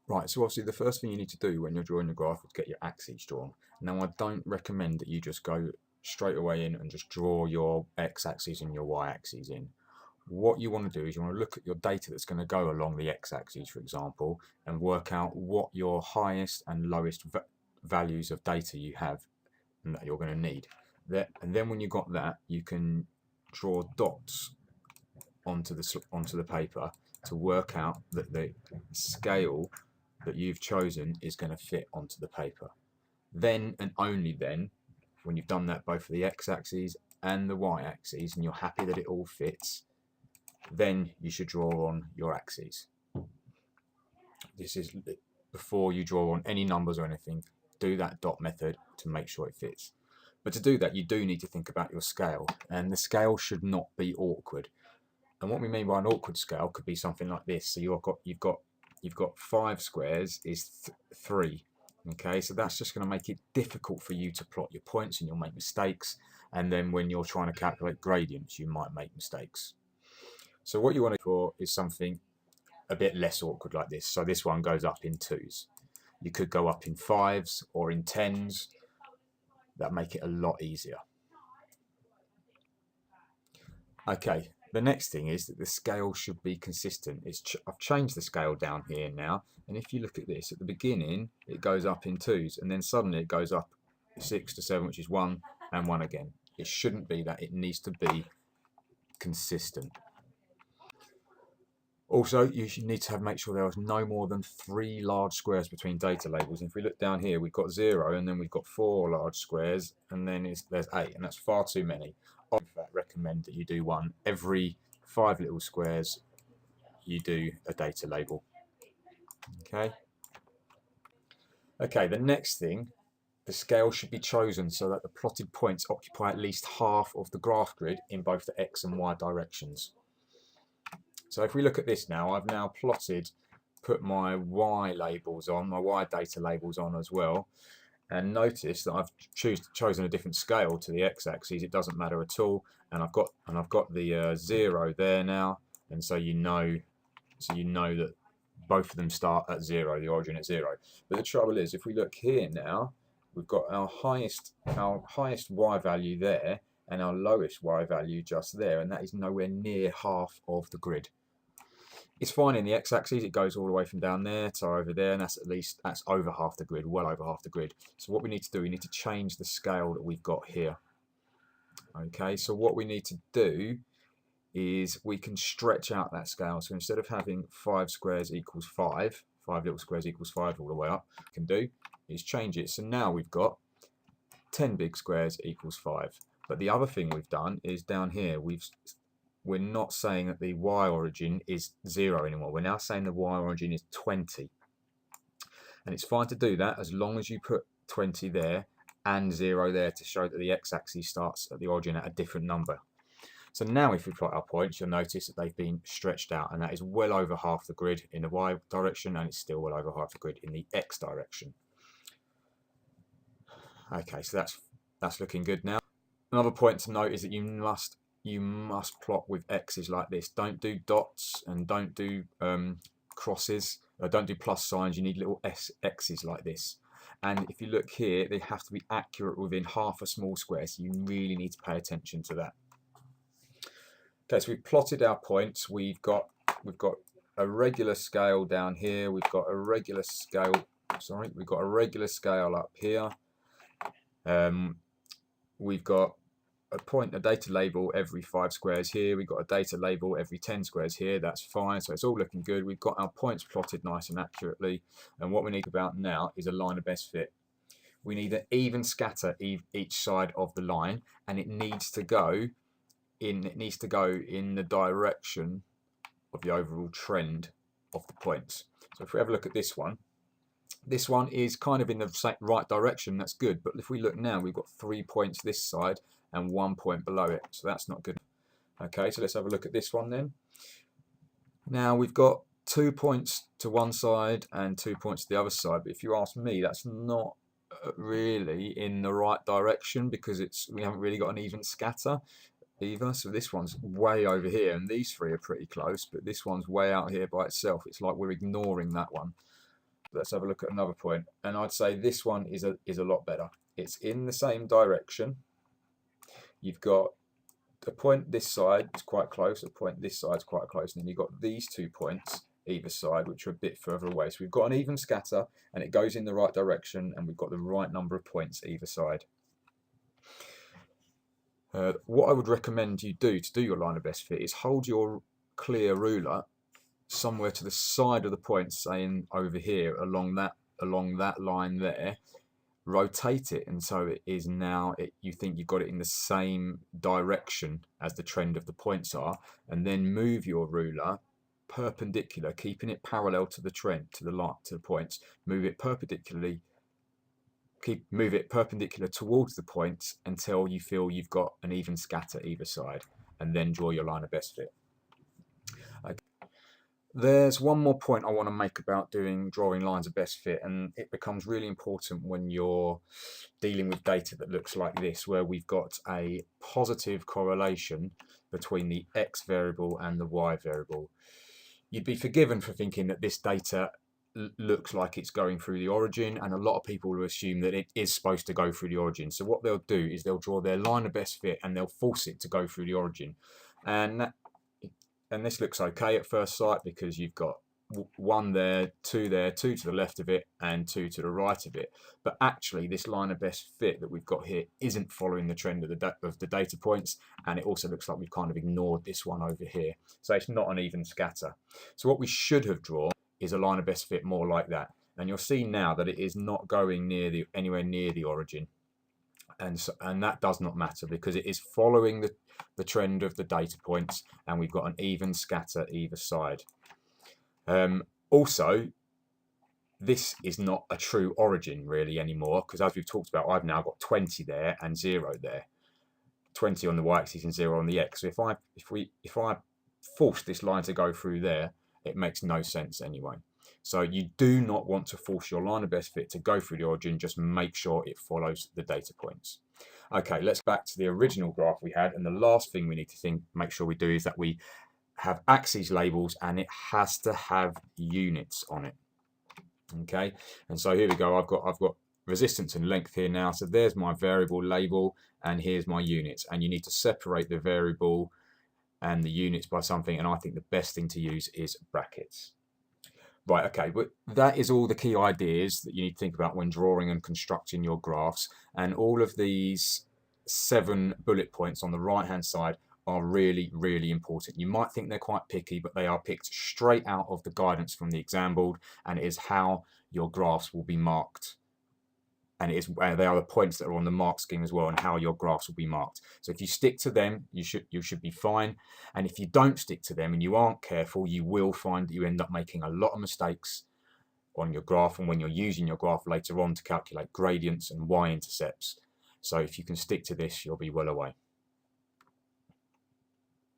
Right, so obviously the first thing you need to do when you're drawing your graph is get your axes drawn. Now I don't recommend that you just go straight away in and just draw your x-axis and your y-axis in. What you want to do is you want to look at your data that's going to go along the x-axis, for example, and work out what your highest and lowest values of data you have and that you're going to need. And then when you've got that, you can draw dots onto the paper to work out that the scale that you've chosen is going to fit onto the paper. Then and only then, when you've done that both for the x-axis and the y-axis and you're happy that it all fits, then you should draw on your axes. This is before you draw on any numbers or anything. Do that dot method to make sure it fits. But to do that, you do need to think about your scale, and the scale should not be awkward. And what we mean by an awkward scale could be something like this. So you've got 5 squares is 3. Okay, so that's just going to make it difficult for you to plot your points, and you'll make mistakes. And then when you're trying to calculate gradients, you might make mistakes. So what you want to for is something a bit less awkward like this. So this one goes up in 2s. You could go up in 5s or in 10s. That make it a lot easier. Okay, the next thing is that the scale should be consistent. I've changed the scale down here now, and if you look at this, at the beginning it goes up in 2s, and then suddenly it goes up 6 to 7, which is 1 and 1 again. It shouldn't be that. It needs to be consistent. Also, you should need to make sure there is no more than 3 large squares between data labels. And if we look down here, we've got 0, and then we've got 4 large squares, and then there's 8, and that's far too many. I recommend that you do one every 5 little squares. You do a data label. Okay, the next thing, the scale should be chosen so that the plotted points occupy at least half of the graph grid in both the x and y directions. So if we look at this now, I've now put my y labels on, my y data labels on as well, and notice that I've chosen a different scale to the x-axis. It doesn't matter at all, and I've got the 0 there now, and so you know that both of them start at 0, the origin at 0. But the trouble is, if we look here now, we've got our highest y value there and our lowest y value just there, and that is nowhere near half of the grid. It's fine in the x-axis, it goes all the way from down there to over there, and that's over half the grid, well over half the grid. So what we need to do, we need to change the scale that we've got here. Okay, so what we need to do is we can stretch out that scale. So instead of having 5 squares equals 5, 5 little squares equals 5 all the way up, what we can do is change it. So now we've got 10 big squares equals 5. But the other thing we've done is down here, we're not saying that the y origin is 0 anymore. We're now saying the y origin is 20. And it's fine to do that as long as you put 20 there and 0 there to show that the x-axis starts at the origin at a different number. So now if we plot our points, you'll notice that they've been stretched out, and that is well over half the grid in the y direction, and it's still well over half the grid in the x direction. Okay, so that's looking good now. Another point to note is that you must plot with x's like this. Don't do dots and don't do crosses. Don't do plus signs. You need little x's like this. And if you look here, they have to be accurate within half a small square, so you really need to pay attention to that. Okay, so we've plotted our points. We've got a regular scale down here. We've got a regular scale. Sorry, we've got a regular scale up here. We've got a data label every 5 squares here. We've got a data label every 10 squares here. That's fine. So it's all looking good. We've got our points plotted nice and accurately. And what we need about now is a line of best fit. We need an even scatter each side of the line, and it needs to go in the direction of the overall trend of the points. So if we have a look at this one is kind of in the right direction. That's good. But if we look now, we've got 3 points this side and 1 point below it, so that's not good. Okay, so let's have a look at this one then. Now we've got 2 points to one side and 2 points to the other side, but if you ask me, that's not really in the right direction, because we haven't really got an even scatter either. So this one's way over here, and these 3 are pretty close, but this one's way out here by itself. It's like we're ignoring that one. let's have a look at another point, and I'd say this one is a lot better. It's in the same direction. You've got a point this side is quite close, a point this side is quite close, and then you've got these 2 points either side which are a bit further away. So we've got an even scatter and it goes in the right direction, and we've got the right number of points either side. What I would recommend you do to do your line of best fit is hold your clear ruler somewhere to the side of the point, saying over here along that line there. Rotate it, and so it is now, you think you've got it in the same direction as the trend of the points are, and then move your ruler perpendicular, keeping it parallel to the trend, to the points. Move it perpendicularly, move it perpendicular towards the points until you feel you've got an even scatter either side, and then draw your line of best fit. Okay. There's one more point I want to make about drawing lines of best fit, and it becomes really important when you're dealing with data that looks like this, where we've got a positive correlation between the x variable and the y variable. You'd be forgiven for thinking that this data looks like it's going through the origin, and a lot of people will assume that it is supposed to go through the origin. So what they'll do is they'll draw their line of best fit and they'll force it to go through the origin, and this looks okay at first sight because you've got 1 there, 2 there, 2 to the left of it, and 2 to the right of it. But actually, this line of best fit that we've got here isn't following the trend of the data points, and it also looks like we've kind of ignored this one over here. So it's not an even scatter. So what we should have drawn is a line of best fit more like that. And you'll see now that it is not going anywhere near the origin. And that does not matter because it is following the trend of the data points, and we've got an even scatter either side. Also, this is not a true origin really anymore, because as we've talked about, I've now got 20 there and 0 there, 20 on the y-axis and 0 on the x. So if I force this line to go through there, it makes no sense anyway. So you do not want to force your line of best fit to go through the origin, just make sure it follows the data points. Okay, let's back to the original graph we had, and the last thing we need to make sure we do is that we have axes labels, and it has to have units on it. Okay, and so here we go. I've got resistance and length here now. So there's my variable label, and here's my units. And you need to separate the variable and the units by something, and I think the best thing to use is brackets. Right, okay, but that is all the key ideas that you need to think about when drawing and constructing your graphs. And all of these 7 bullet points on the right-hand side are really, really important. You might think they're quite picky, but they are picked straight out of the guidance from the exam board, and it is how your graphs will be marked. And they are the points that are on the mark scheme as well, and how your graphs will be marked. So if you stick to them, you should be fine. And if you don't stick to them and you aren't careful, you will find that you end up making a lot of mistakes on your graph, and when you're using your graph later on to calculate gradients and y-intercepts. So if you can stick to this, you'll be well away.